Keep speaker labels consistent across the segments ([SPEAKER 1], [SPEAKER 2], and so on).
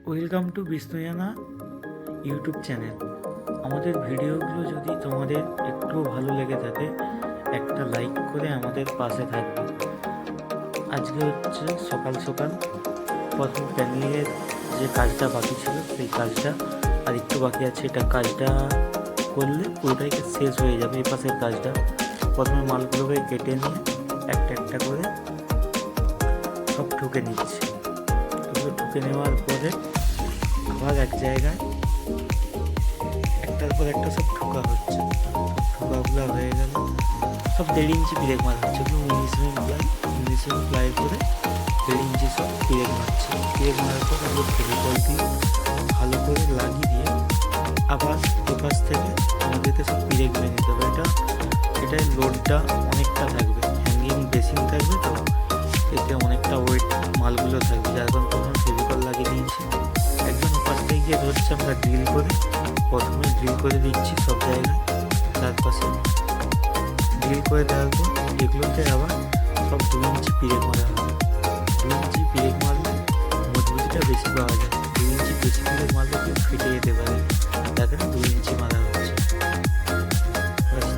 [SPEAKER 1] Welcome to Bishnujana YouTube channel. আমাদের ভিডিওগুলো যদি তোমাদের একটু ভালো লেগে থাকে, একটা লাইক করে আমাদের পাশে থাকবে। আজকে হচ্ছে সকাল সকাল প্রথম প্যানেলের যে কাজটা বাকি ছিল সেই কাজটা আর একটু বাকি আছে। এটা কাজটা করলে পুরোটাই শেষ হয়ে যাবে। এই পাশের কাজটা প্রথমে মালগুলোকে কেটে নিয়ে একটা একটা করে সব ঠুকে নিচ্ছে। এগুলো ঠুকে নেওয়ার পরে আবার এক জায়গায় একটার পর একটা সব ঠোকা হচ্ছে। ঠোকাগুলো হয়ে গেল, সব 1.5 ইঞ্চি ব্রেক মারা হচ্ছে। এগুলো 19 প্লাই করে 1.5 ইঞ্চি সব ব্রেক মারছে। ব্রেক মারার পর এগুলো ফেভিকল দিয়ে ভালো করে লাগিয়ে দিয়ে আবার এপাশ থেকে আমাদেরকে সব ব্রেক মেরে নিতে হবে। এটার লোডটা অনেকটা থাকবে, হ্যাঙ্গিং বেসিন থাকবে, তো এতে অনেকটা ওয়েট মালগুলো থাকবে, যার কারণ তখন ফেভিকল লাগিয়ে দিয়েছি। একদম পাশ থেকে গিয়ে ধরছে, আমরা ড্রিল করে প্রথমে ড্রিল করে দিচ্ছি সব জায়গায়। চারপাশে ড্রিল করে দেওয়ার পর এগুলোতে আবার সব 2 ইঞ্চি ব্রেক মারা হবে। 2 ইঞ্চি ব্রেক মারলে মজবুতিটা বেশি পাওয়া যায়। 2 ইঞ্চি বেশি ব্রেক মারলে কেউ ফেটে যেতে পারে, তার কারণে 2 ইঞ্চি মারা হচ্ছে।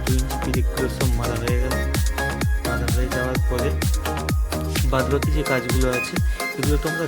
[SPEAKER 1] 2 ইঞ্চি ব্রেকগুলো সব মারা হয়ে গেল। মারা হয়ে যাওয়ার পরে বাদবাকি যে কাজগুলো আছে এগুলো তোমরা